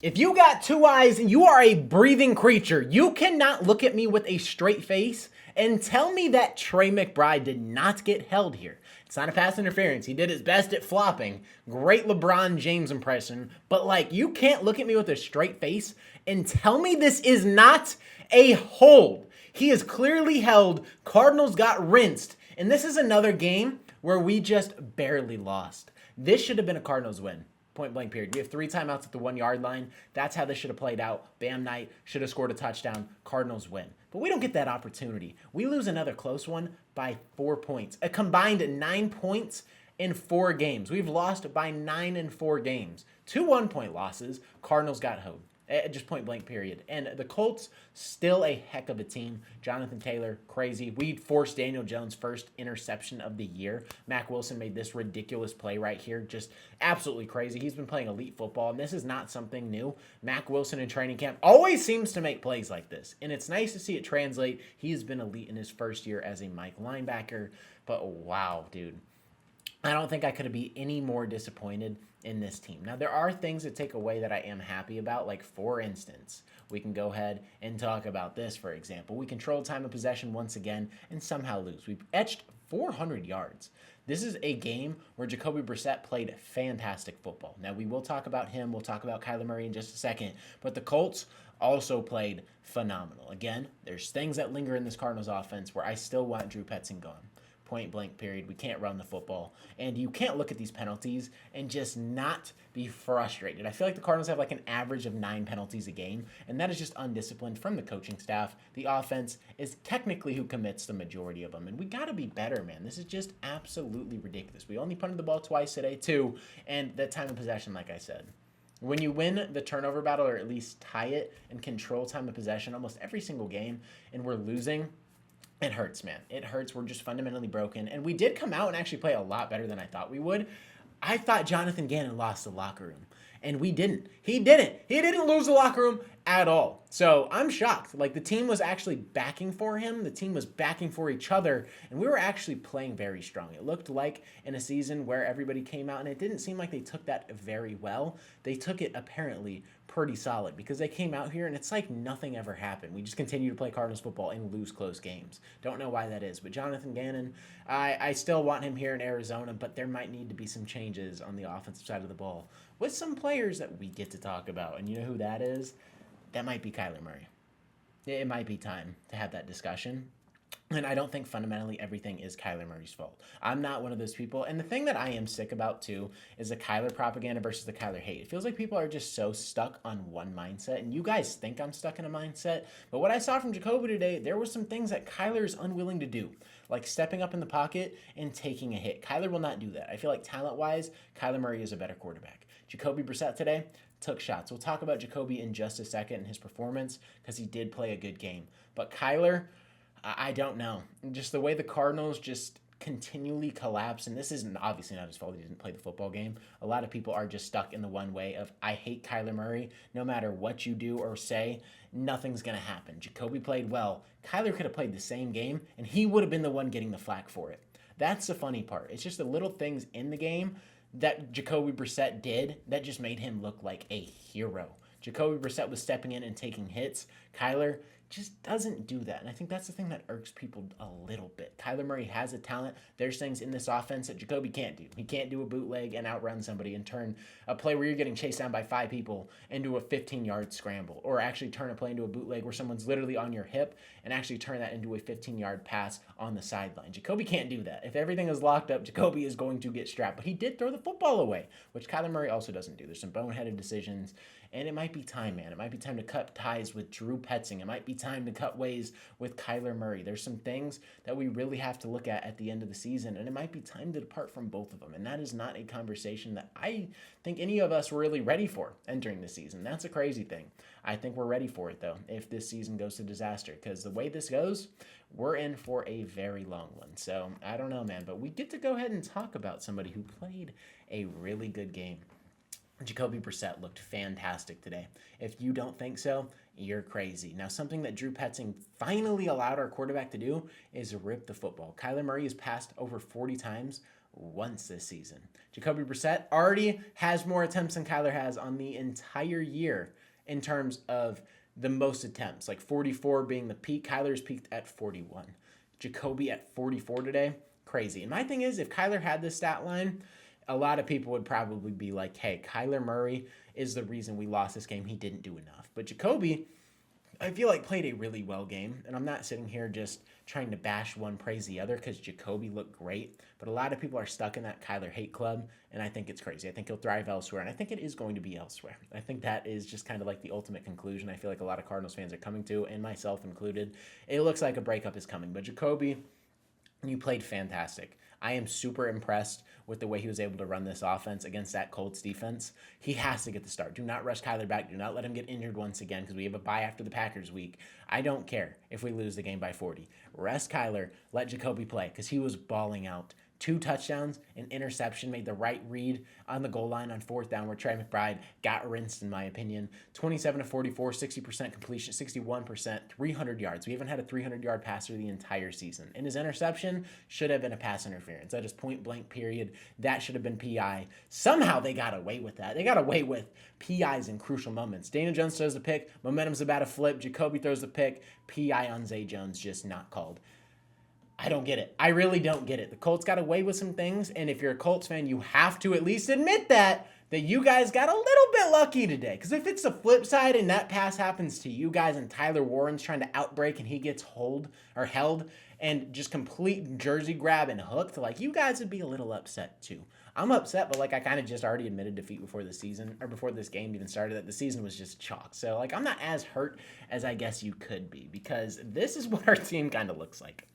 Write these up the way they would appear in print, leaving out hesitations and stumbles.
If you got two eyes, you are a breathing creature. You cannot look at me with a straight face and tell me that Trey McBride did not get held here. It's not a pass interference. He did his best at flopping. Great LeBron James impression. But you can't look at me with a straight face and tell me this is not a hold. He is clearly held. Cardinals got rinsed. And this is another game where we just barely lost. This should have been a Cardinals win. Point blank period. We have 3 timeouts at the 1 yard line. That's how this should have played out. Bam Knight should have scored a touchdown. Cardinals win. But we don't get that opportunity. We lose another close one by 4 points. A combined 9 points in 4 games. We've lost by 9 in 4 games. 2 1-point losses. Cardinals got hoed. Just point blank period. And the Colts, still a heck of a team. Jonathan Taylor, crazy. We forced Daniel Jones' first interception of the year. Mack Wilson made this ridiculous play right here. Just absolutely crazy. He's been playing elite football, and this is not something new. Mack Wilson in training camp always seems to make plays like this, and it's nice to see it translate. He has been elite in his first year as a Mike linebacker, but wow, dude. I don't think I could be any more disappointed in this team. Now, there are things to take away that I am happy about. Like, for instance, we can go ahead and talk about this, for example. We controlled time of possession once again and somehow lose. We've etched 400 yards. This is a game where Jacoby Brissett played fantastic football. Now, we will talk about him. We'll talk about Kyler Murray in just a second. But the Colts also played phenomenal. Again, there's things that linger in this Cardinals offense where I still want Drew Petzing gone. Point blank period. We can't run the football. And you can't look at these penalties and just not be frustrated. I feel like the Cardinals have an average of 9 penalties a game, and that is just undisciplined from the coaching staff. The offense is technically who commits the majority of them, and we got to be better, man. This is just absolutely ridiculous. We only punted the ball twice today, too, and that time of possession, like I said. When you win the turnover battle, or at least tie it and control time of possession almost every single game, and we're losing, it hurts, man. It hurts. We're just fundamentally broken. And we did come out and actually play a lot better than I thought we would. I thought Jonathan Gannon lost the locker room. And we didn't. He didn't. He didn't lose the locker room at all. So I'm shocked. The team was actually backing for him. The team was backing for each other. And we were actually playing very strong. It looked like in a season where everybody came out, and it didn't seem like they took that very well. They took it apparently pretty solid because they came out here and it's like nothing ever happened. We just continue to play Cardinals football and lose close games. Don't know why that is. But Jonathan Gannon, I still want him here in Arizona, but there might need to be some changes on the offensive side of the ball with some players that we get to talk about. And you know who that is? That might be Kyler Murray. It might be time to have that discussion. And I don't think fundamentally everything is Kyler Murray's fault. I'm not one of those people. And the thing that I am sick about, too, is the Kyler propaganda versus the Kyler hate. It feels like people are just so stuck on one mindset. And you guys think I'm stuck in a mindset. But what I saw from Jacoby today, there were some things that Kyler is unwilling to do, like stepping up in the pocket and taking a hit. Kyler will not do that. I feel like talent-wise, Kyler Murray is a better quarterback. Jacoby Brissett today took shots. We'll talk about Jacoby in just a second and his performance because he did play a good game. But Kyler, I don't know. Just the way the Cardinals just continually collapse, and this is obviously not his fault. He didn't play the football game. A lot of people are just stuck in the one way of, I hate Kyler Murray. No matter what you do or say, nothing's going to happen. Jacoby played well. Kyler could have played the same game, and he would have been the one getting the flack for it. That's the funny part. It's just the little things in the game that Jacoby Brissett did that just made him look like a hero. Jacoby Brissett was stepping in and taking hits. Kyler just doesn't do that. And I think that's the thing that irks people a little bit. Kyler Murray has a talent. There's things in this offense that Jacoby can't do. He can't do a bootleg and outrun somebody and turn a play where you're getting chased down by 5 people into a 15-yard scramble, or actually turn a play into a bootleg where someone's literally on your hip and actually turn that into a 15-yard pass on the sideline. Jacoby can't do that. If everything is locked up, Jacoby is going to get strapped. But he did throw the football away, which Kyler Murray also doesn't do. There's some boneheaded decisions. And it might be time, man. It might be time to cut ties with Drew Petzing. It might be time to cut ways with Kyler Murray. There's some things that we really have to look at the end of the season, and it might be time to depart from both of them. And that is not a conversation that I think any of us were really ready for entering the season. That's a crazy thing. I think we're ready for it, though, if this season goes to disaster. Because the way this goes, we're in for a very long one. So, I don't know, man. But we get to go ahead and talk about somebody who played a really good game. Jacoby Brissett looked fantastic today. If you don't think so, you're crazy. Now, something that Drew Petzing finally allowed our quarterback to do is rip the football. Kyler Murray has passed over 40 times once this season. Jacoby Brissett already has more attempts than Kyler has on the entire year in terms of the most attempts, like 44 being the peak. Kyler's peaked at 41. Jacoby at 44 today, crazy. And my thing is, if Kyler had this stat line, a lot of people would probably be like, hey, Kyler Murray is the reason we lost this game. He didn't do enough. But Jacoby, I feel like, played a really well game. And I'm not sitting here just trying to bash one, praise the other, because Jacoby looked great. But a lot of people are stuck in that Kyler hate club, and I think it's crazy. I think he'll thrive elsewhere, and I think it is going to be elsewhere. I think that is just kind of like the ultimate conclusion I feel like a lot of Cardinals fans are coming to, and myself included. It looks like a breakup is coming. But Jacoby, you played fantastic. I am super impressed with the way he was able to run this offense against that Colts defense. He has to get the start. Do not rush Kyler back. Do not let him get injured once again, because we have a bye after the Packers week. I don't care if we lose the game by 40. Rest Kyler. Let Jacoby play, because he was balling out. 2 touchdowns, an interception, made the right read on the goal line on 4th down where Trey McBride got rinsed, in my opinion. 27 to 44, 60% completion, 61%, 300 yards. We haven't had a 300-yard passer the entire season. And his interception should have been a pass interference. That is point blank, period. That should have been PI. Somehow they got away with that. They got away with PIs in crucial moments. Daniel Jones throws the pick. Momentum's about to flip. Jacoby throws the pick. PI on Zay Jones, just not called. I don't get it. I really don't get it. The Colts got away with some things, and if you're a Colts fan, you have to at least admit that you guys got a little bit lucky today. Because if it's the flip side and that pass happens to you guys and Tyler Warren's trying to outbreak and he gets held and just complete jersey grab and hooked, like, you guys would be a little upset too. I'm upset, but like, I kind of just already admitted defeat before the season, or before this game even started, that the season was just chalk. So like, I'm not as hurt as I guess you could be, because this is what our team kind of looks like.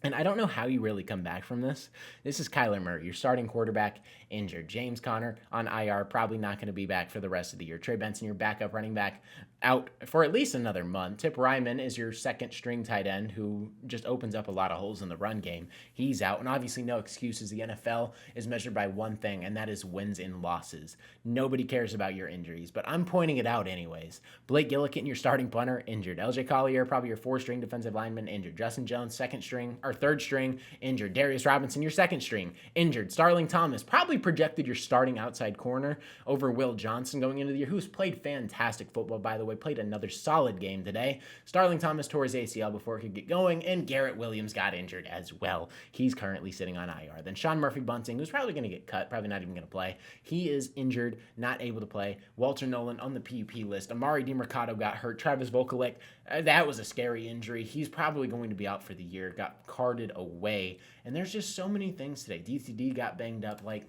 And I don't know how you really come back from this. This is Kyler Murray, your starting quarterback, injured. James Conner on IR, probably not going to be back for the rest of the year. Trey Benson, your backup running back, out for at least another month. Tip Ryman is your second string tight end, who just opens up a lot of holes in the run game. He's out, and obviously no excuses. The NFL is measured by one thing, and that is wins and losses. Nobody cares about your injuries, but I'm pointing it out anyways. Blake Gillikin, your starting punter, injured. LJ Collier, probably your 4th-string defensive lineman, injured. Justin Jones, 3rd string, injured. Darius Robinson, your 2nd string, injured. Starling Thomas, probably projected your starting outside corner over Will Johnson going into the year, who's played fantastic football, by the way, played another solid game today. Starling Thomas tore his ACL before he could get going, and Garrett Williams got injured as well. He's currently sitting on IR. Then Sean Murphy-Bunting, who's probably going to get cut, probably not even going to play. He is injured, not able to play. Walter Nolan on the PUP list. Amari DiMercato got hurt. Travis Vokalek, that was a scary injury. He's probably going to be out for the year. Got carted away. And there's just so many things today. DCD got banged up. Like,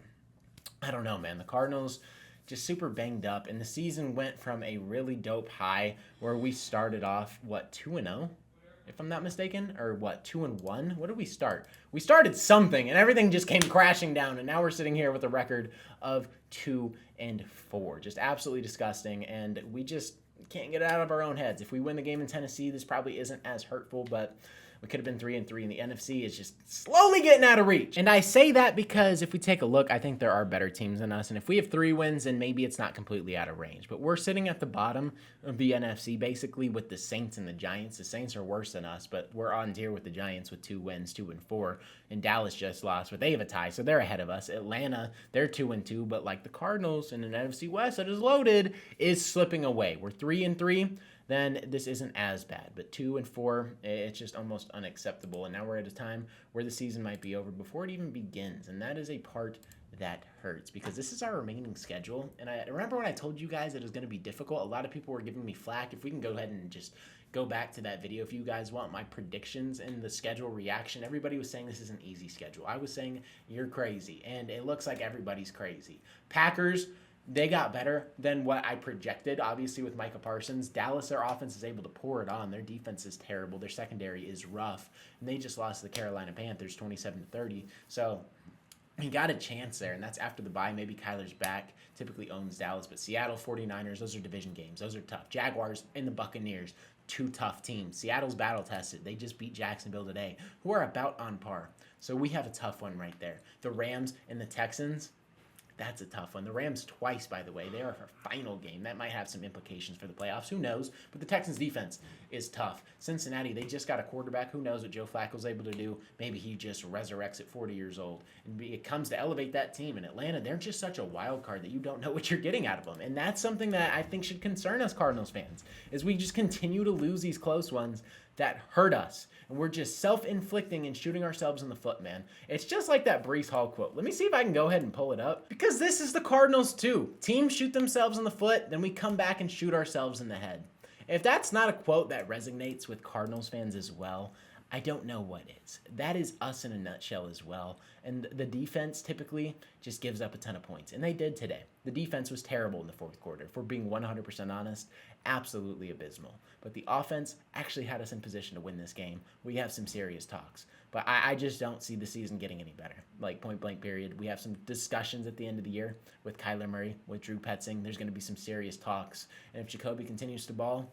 I don't know, man. The Cardinals just super banged up. And the season went from a really dope high where we started off, 2-0? If I'm not mistaken, or 2-1? What did we start? We started something, and everything just came crashing down, and now we're sitting here with a record of 2-4. Just absolutely disgusting, and we just can't get it out of our own heads. If we win the game in Tennessee, this probably isn't as hurtful, but we could have been 3-3, and the NFC is just slowly getting out of reach. And I say that because if we take a look, I think there are better teams than us. And if we have 3 wins, then maybe it's not completely out of range. But we're sitting at the bottom of the NFC, basically, with the Saints and the Giants. The Saints are worse than us, but we're on tier with the Giants with 2 wins, 2-4. And Dallas just lost, but they have a tie, so they're ahead of us. Atlanta, they're 2-2, but like the Cardinals in an NFC West that is loaded is slipping away. We're 3-3. Then this isn't as bad. But 2-4, it's just almost unacceptable. And now we're at a time where the season might be over before it even begins. And that is a part that hurts, because this is our remaining schedule. And I remember when I told you guys that it was going to be difficult, a lot of people were giving me flack. If we can go ahead and just go back to that video, if you guys want my predictions and the schedule reaction, everybody was saying this is an easy schedule. I was saying you're crazy. And it looks like everybody's crazy. Packers, they got better than what I projected, obviously, with Micah Parsons. Dallas, their offense is able to pour it on. Their defense is terrible. Their secondary is rough. And they just lost to the Carolina Panthers 27-30. So he got a chance there, and that's after the bye. Maybe Kyler's back. Typically owns Dallas. But Seattle, 49ers, those are division games. Those are tough. Jaguars and the Buccaneers, 2 tough teams. Seattle's battle-tested. They just beat Jacksonville today, who are about on par. So we have a tough one right there. The Rams and the Texans, That's a tough one. The Rams twice, by the way. They are our final game. That might have some implications for the playoffs. Who knows? But the Texans' defense is tough. Cincinnati, they just got a quarterback. Who knows what Joe Flacco's able to do? Maybe he just resurrects at 40 years old. And it comes to elevate that team. In Atlanta, they're just such a wild card that you don't know what you're getting out of them. And that's something that I think should concern us Cardinals fans, is we just continue to lose these close ones that hurt us. And we're just self-inflicting and shooting ourselves in the foot, man. It's just like that Breece Hall quote. Let me see if I can go ahead and pull it up. Because this is the Cardinals too. Teams shoot themselves in the foot, then we come back and shoot ourselves in the head. If that's not a quote that resonates with Cardinals fans as well, I don't know what is. That is us in a nutshell as well. And the defense typically just gives up a ton of points. And they did today. The defense was terrible in the fourth quarter. If we're being 100% honest, absolutely abysmal. But the offense actually had us in position to win this game. We have some serious talks. But I just don't see the season getting any better. Like, point blank period. We have some discussions at the end of the year with Kyler Murray, with Drew Petzing. There's going to be some serious talks. And if Jacoby continues to ball,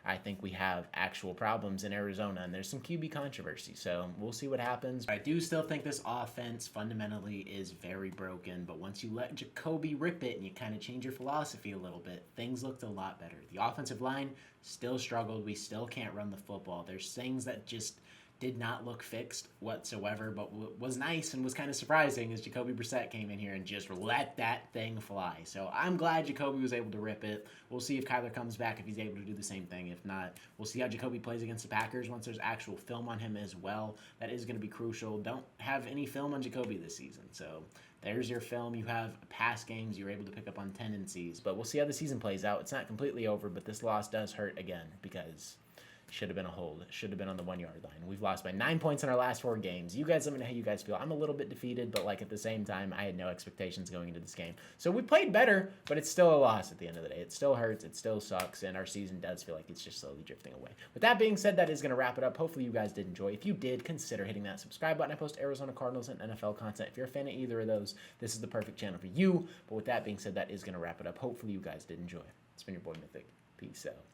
I think we have actual problems in Arizona, and there's some QB controversy, so we'll see what happens. I do still think this offense fundamentally is very broken, but once you let Jacoby rip it and you kind of change your philosophy a little bit, things looked a lot better. The offensive line still struggled. We still can't run the football. There's things that just did not look fixed whatsoever, but what was nice and was kind of surprising is Jacoby Brissett came in here and just let that thing fly. So I'm glad Jacoby was able to rip it. We'll see if Kyler comes back, if he's able to do the same thing. If not, we'll see how Jacoby plays against the Packers once there's actual film on him as well. That is going to be crucial. Don't have any film on Jacoby this season, so there's your film. You have past games. You're able to pick up on tendencies, but we'll see how the season plays out. It's not completely over, but this loss does hurt again because should have been a hold. Should have been on the 1 yard line. We've lost by 9 points in our last 4 games. You guys let me know how you guys feel. I'm a little bit defeated, but like at the same time, I had no expectations going into this game. So we played better, but it's still a loss at the end of the day. It still hurts. It still sucks, and our season does feel like it's just slowly drifting away. With that being said, that is going to wrap it up. Hopefully you guys did enjoy. If you did, consider hitting that subscribe button. I post Arizona Cardinals and NFL content. If you're a fan of either of those, this is the perfect channel for you. But with that being said, that is going to wrap it up. Hopefully you guys did enjoy. It's been your boy Mythic. Peace out.